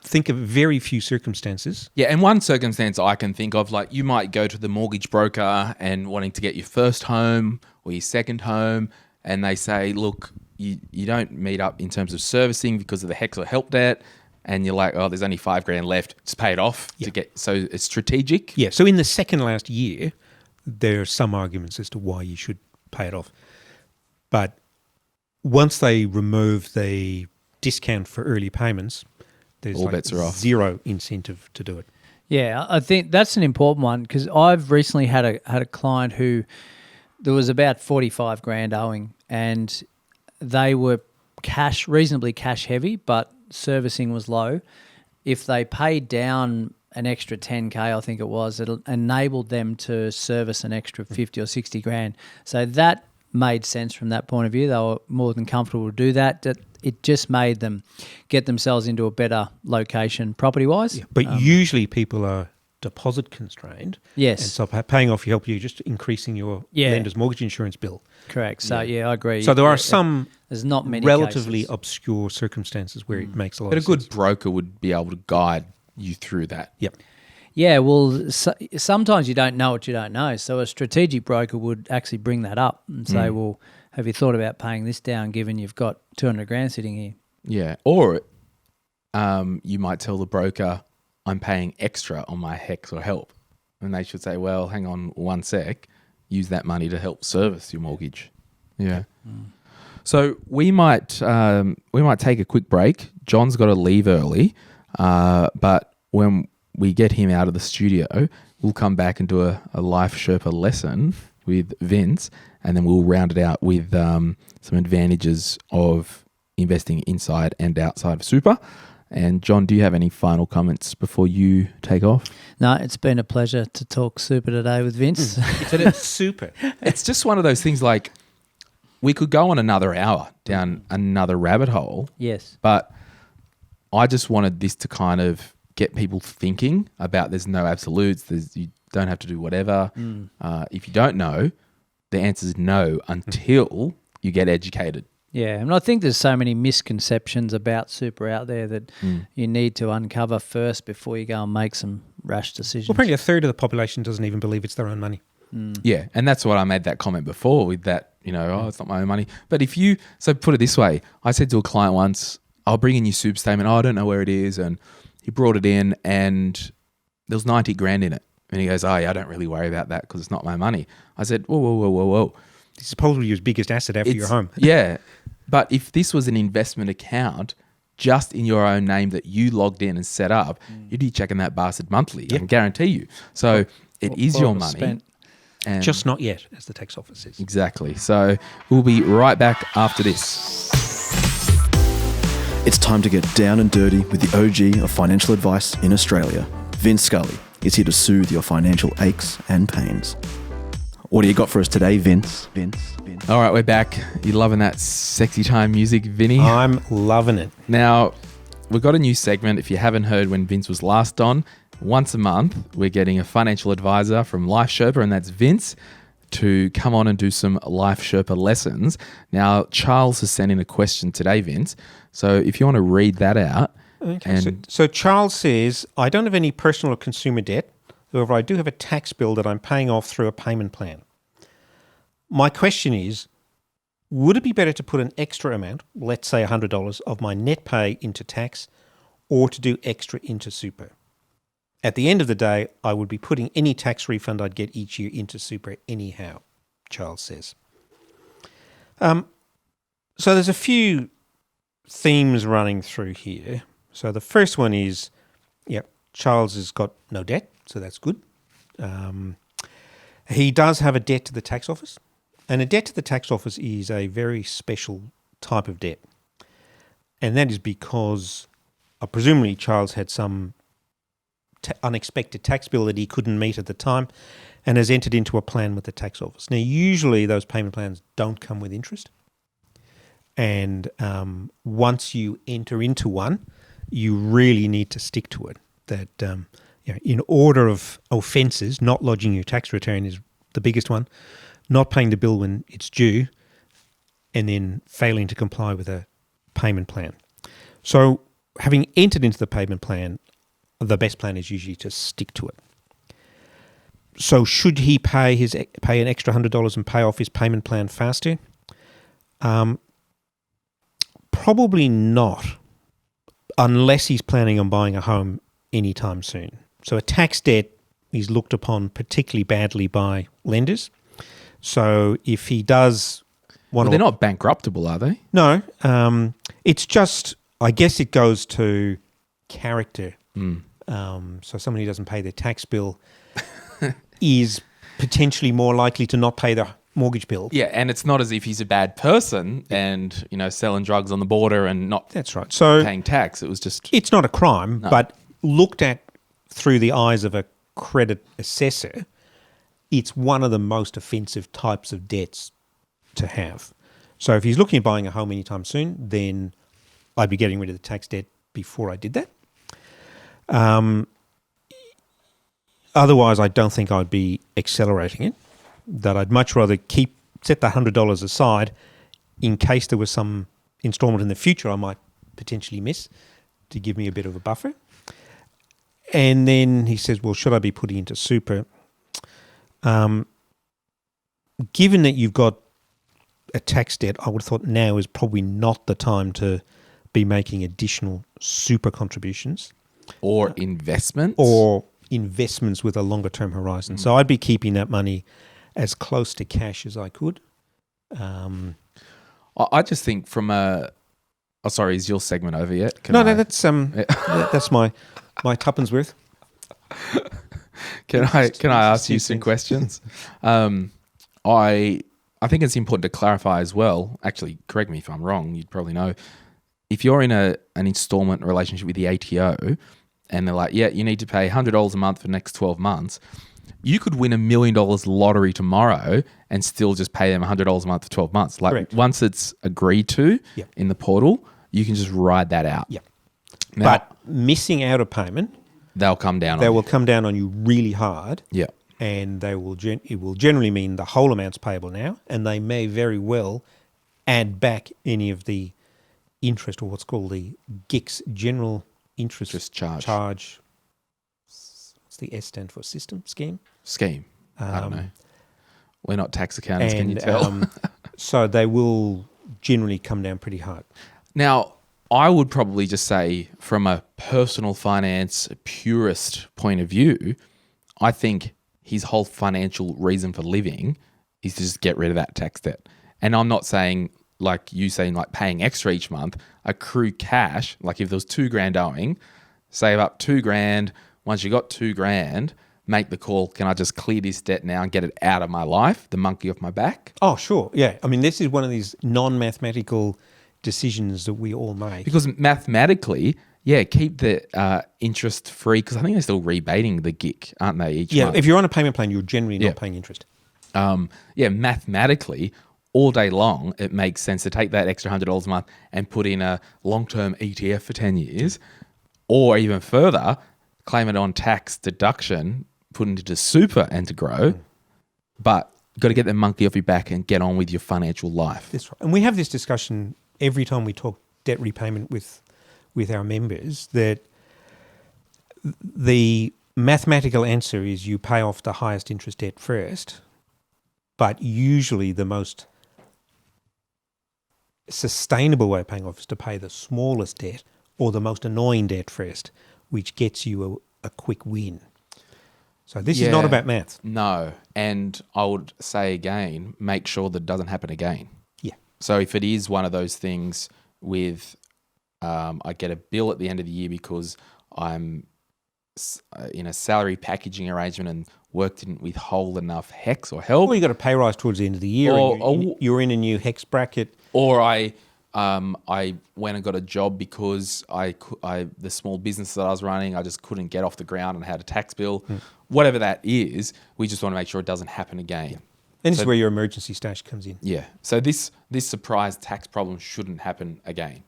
think of very few circumstances. Yeah, and one circumstance I can think of, like you might go to the mortgage broker and wanting to get your first home or your second home, and they say, look, you don't meet up in terms of servicing because of the HECS-HELP debt, and you're like, oh, there's only 5 grand left, just pay it off to get. So it's strategic. Yeah. So in the second last year, there are some arguments as to why you should pay it off, but once they remove the discount for early payments, there's all bets are off. Zero incentive to do it. Yeah, I think that's an important one because I've recently had a client who there was about 45 grand owing, and they were reasonably cash heavy, but servicing was low. If they paid down an extra 10K, I think it was, it enabled them to service an extra 50 or 60 grand. So that made sense from that point of view. They were more than comfortable to do that. It just made them get themselves into a better location property-wise. Yeah, but usually people are deposit constrained. Yes. And so paying off your help, you're just increasing your lender's mortgage insurance bill. Correct. So, I agree. So there are some there's not many relatively cases. obscure circumstances where it makes a lot But of a good sense. broker would be able to guide you through that. Yep. Yeah, well, sometimes you don't know what you don't know. So a strategic broker would actually bring that up and say, well, have you thought about paying this down given you've got 200 grand sitting here? Yeah. Or you might tell the broker, I'm paying extra on my HECS-HELP. And they should say, well, hang on one sec. Use that money to help service your mortgage. Yeah. So we might take a quick break. John's got to leave early, but when we get him out of the studio, we'll come back and do a life Sherpa lesson with Vince, and then we'll round it out with some advantages of investing inside and outside of super. And John, do you have any final comments before you take off? No, it's been a pleasure to talk super today with Vince. It's super. It's just one of those things, like we could go on another hour down another rabbit hole. Yes. But I just wanted this to kind of get people thinking about there's no absolutes. You don't have to do whatever. If you don't know, the answer is no until you get educated. Yeah, and I think there's so many misconceptions about super out there that you need to uncover first before you go and make some rash decisions. Well, probably a third of the population doesn't even believe it's their own money. Yeah, and that's what I made that comment before with that, it's not my own money. But so put it this way, I said to a client once, I'll bring in your super statement. I don't know where it is. And he brought it in and there was 90 grand in it. And he goes, oh, yeah, I don't really worry about that because it's not my money. I said, whoa. This is probably your biggest asset after your home. Yeah. But if this was an investment account just in your own name that you logged in and set up, you'd be checking that bastard monthly. I can guarantee you. So it is your money. And just not yet, as the tax office says. Exactly. So we'll be right back after this. It's time to get down and dirty with the OG of financial advice in Australia. Vince Scully is here to soothe your financial aches and pains. What do you got for us today, Vince? All right, we're back. You loving that sexy time music, Vinny? I'm loving it. Now, we've got a new segment. If you haven't heard when Vince was last on, once a month, we're getting a financial advisor from Life Sherpa, and that's Vince, to come on and do some Life Sherpa lessons. Now, Charles has sent in a question today, Vince. So if you want to read that out. Okay. So Charles says, I don't have any personal or consumer debt. However, I do have a tax bill that I'm paying off through a payment plan. My question is, would it be better to put an extra amount, let's say $100, of my net pay into tax or to do extra into super? At the end of the day, I would be putting any tax refund I'd get each year into super anyhow, Charles says. So there's a few themes running through here. So the first one is, Charles has got no debt, so that's good. He does have a debt to the tax office. And a debt to the tax office is a very special type of debt. And that is because presumably Charles had some unexpected tax bill that he couldn't meet at the time and has entered into a plan with the tax office. Now, usually those payment plans don't come with interest. And once you enter into one, you really need to stick to it. That in order of offences, not lodging your tax return is the biggest one, not paying the bill when it's due, and then failing to comply with a payment plan. So having entered into the payment plan, the best plan is usually to stick to it. So should he pay an extra $100 and pay off his payment plan faster? Probably not, unless he's planning on buying a home anytime soon. So a tax debt is looked upon particularly badly by lenders. So if he does want Well, they're not bankruptable, are they? No, it's just, I guess it goes to character. So somebody who doesn't pay their tax bill is potentially more likely to not pay the mortgage bill. Yeah, and it's not as if he's a bad person and, selling drugs on the border and not That's right. So paying tax. It was just... it's not a crime, but looked at through the eyes of a credit assessor, it's one of the most offensive types of debts to have. So if he's looking at buying a home anytime soon, then I'd be getting rid of the tax debt before I did that. Otherwise, I don't think I'd be accelerating it. That I'd much rather set the $100 aside in case there was some instalment in the future I might potentially miss to give me a bit of a buffer. And then he says, well, should I be putting into super? Given that you've got a tax debt, I would have thought now is probably not the time to be making additional super contributions. Or investments. Or investments with a longer term horizon. So I'd be keeping that money as close to cash as I could. I just think from a... Oh, sorry, is your segment over yet? No, that's my tuppence worth. Can I ask you some questions? I think it's important to clarify as well. Actually, correct me if I'm wrong. You'd probably know. If you're in an installment relationship with the ATO and they're like, yeah, you need to pay $100 a month for the next 12 months, you could win $1 million lottery tomorrow and still just pay them $100 a month for 12 months. Like Correct. Once it's agreed to in the portal, you can just ride that out. Yeah. Now, But missing out a payment, they'll come down they on will you. come down on you really hard. Yeah. And it will generally mean the whole amount's payable now, and they may very well add back any of the interest, or what's called the GICS, General Interest Charge. What's the S stand for? Scheme? I don't know. We're not tax accountants, can you tell? So they will generally come down pretty hard. Now, I would probably just say from a personal finance purist point of view, I think his whole financial reason for living is to just get rid of that tax debt. And I'm not saying, like you saying, like paying extra each month, accrue cash. Like if there was $2,000 owing, save up $2,000. Once you got $2,000, make the call, can I just clear this debt now and get it out of my life, the monkey off my back? Oh, sure. Yeah. I mean, this is one of these non-mathematical decisions that we all make. Because mathematically, keep the interest free, because I think they're still rebating the GIC, aren't they, each month? If you're on a payment plan, you're generally not paying interest. Mathematically, all day long, it makes sense to take that extra $100 a month and put in a long-term ETF for 10 years, or even further, claim it on tax deduction, put it into super and to grow, but got to get the monkey off your back and get on with your financial life. That's right. And we have this discussion every time we talk debt repayment with our members, that the mathematical answer is you pay off the highest interest debt first, but usually the most sustainable way of paying off is to pay the smallest debt or the most annoying debt first, which gets you a quick win. So this is not about maths. No. And I would say again, make sure that it doesn't happen again. Yeah. So if it is one of those things with, I get a bill at the end of the year because I'm in a salary packaging arrangement and work didn't withhold enough HECS or HELP, Or you got a pay rise towards the end of the year, and you're in a new HECS bracket. or I went and got a job because the small business that I was running, I just couldn't get off the ground and had a tax bill. Whatever that is, we just want to make sure it doesn't happen again. And this is where your emergency stash comes in. Yeah. So this surprise tax problem shouldn't happen again.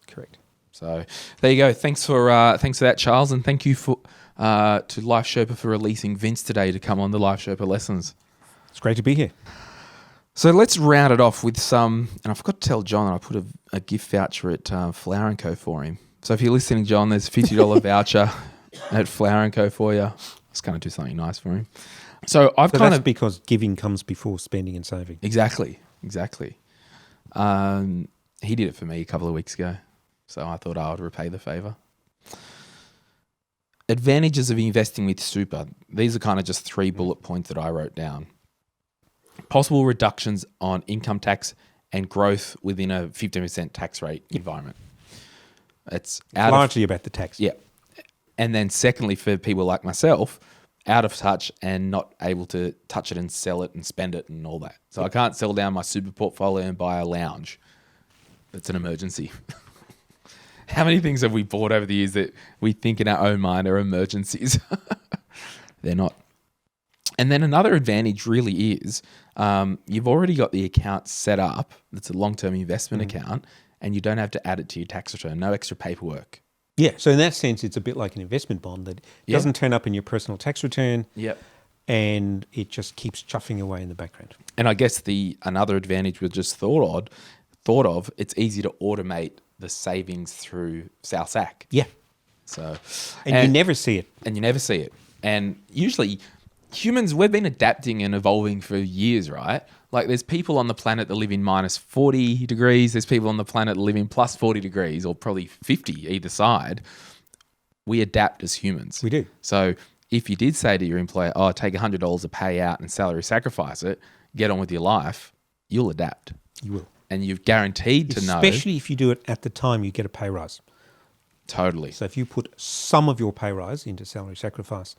Correct. So there you go. Thanks for that, Charles, and thank you to Life Sherpa for releasing Vince today to come on the Life Sherpa lessons. It's great to be here. So let's round it off with some, and I forgot to tell John that I put a gift voucher at Flower & Co for him. So if you're listening, John, there's a $50 voucher at Flower & Co for you. I was going to do something nice for him. So that's because giving comes before spending and saving. Exactly. He did it for me a couple of weeks ago, so I thought I would repay the favour. Advantages of investing with super. These are kind of just 3 bullet points that I wrote down. Possible reductions on income tax and growth within a 15% tax rate environment. It's largely about the tax. Yeah. And then secondly, for people like myself, out of touch and not able to touch it and sell it and spend it and all that. So I can't sell down my super portfolio and buy a lounge. That's an emergency. How many things have we bought over the years that we think in our own mind are emergencies? They're not. And then another advantage really is you've already got the account set up. It's a long-term investment account, and you don't have to add it to your tax return. No extra paperwork. Yeah, so in that sense, it's a bit like an investment bond that doesn't turn up in your personal tax return. Yep. And it just keeps chuffing away in the background. And I guess another advantage we just thought of, it's easy to automate the savings through SalSac. Yeah. So, and you never see it. And usually humans, we've been adapting and evolving for years, right? Like there's people on the planet that live in minus 40 degrees. There's people on the planet that live in plus 40 degrees or probably 50 either side. We adapt as humans. We do. So if you did say to your employer, take $100 a pay out and salary sacrifice it, get on with your life, you'll adapt. You will. And you've guaranteed to know. Especially if you do it at the time you get a pay rise. Totally. So if you put some of your pay rise into salary sacrifice,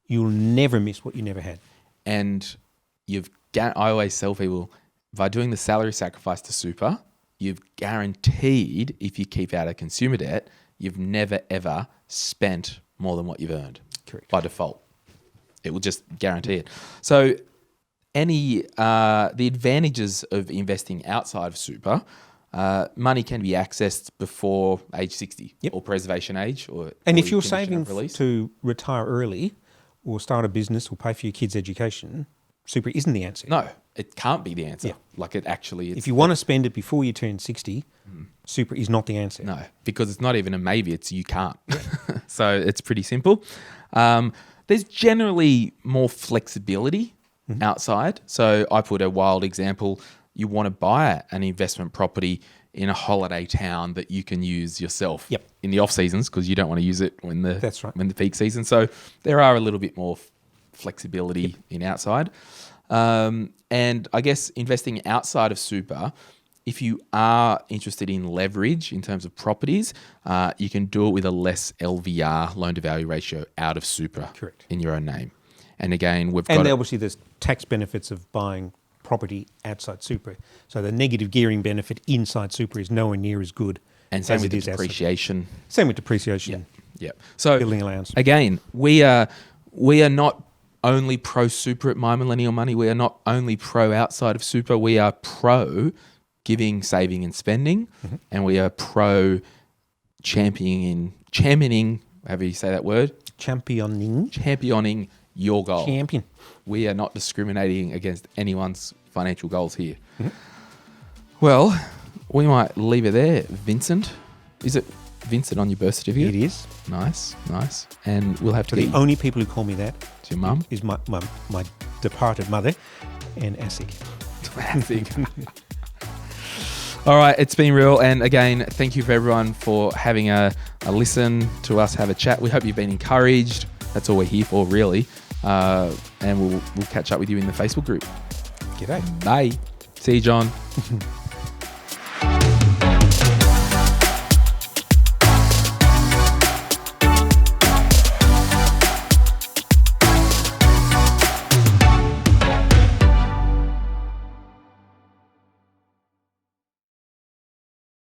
you'll never miss what you never had. And I always tell people, by doing the salary sacrifice to super, you've guaranteed, if you keep out of consumer debt, you've never, ever spent more than what you've earned. Correct. By default. It will just guarantee it. So the advantages of investing outside of super, money can be accessed before age 60 or preservation age. And if you're saving to retire early or start a business or pay for your kids' education, super isn't the answer. No, it can't be the answer. Yeah. Like it actually is. If you want to spend it before you turn 60, super is not the answer. No, because it's not even a maybe, it's you can't. So it's pretty simple. There's generally more flexibility outside. So I put a wild example. You want to buy an investment property in a holiday town that you can use yourself in the off seasons because you don't want to use it when the peak season. So there are a little bit more flexibility in outside. And I guess investing outside of super, if you are interested in leverage in terms of properties, you can do it with a less LVR, loan to value ratio, out of super. Correct. In your own name. And again, obviously there's tax benefits of buying property outside super. So the negative gearing benefit inside super is nowhere near as good. And same with the depreciation. Same with depreciation. Yeah. So building allowance. Again, we are not only pro super at My Millennial Money. We are not only pro outside of super. We are pro giving, saving, and spending, and we are pro championing. However you say that word. Championing your goal. Champion. We are not discriminating against anyone's financial goals here. Well, we might leave it there, Vincent. Is it Vincent on your birth certificate? It is. Nice. And we'll have to the only people who call me that is your mum? Is my departed mother and ASIC. All right, it's been real. And again, thank you for everyone for having a listen to us have a chat. We hope you've been encouraged. That's all we're here for, really. And we'll catch up with you in the Facebook group. G'day. Bye. See you, John.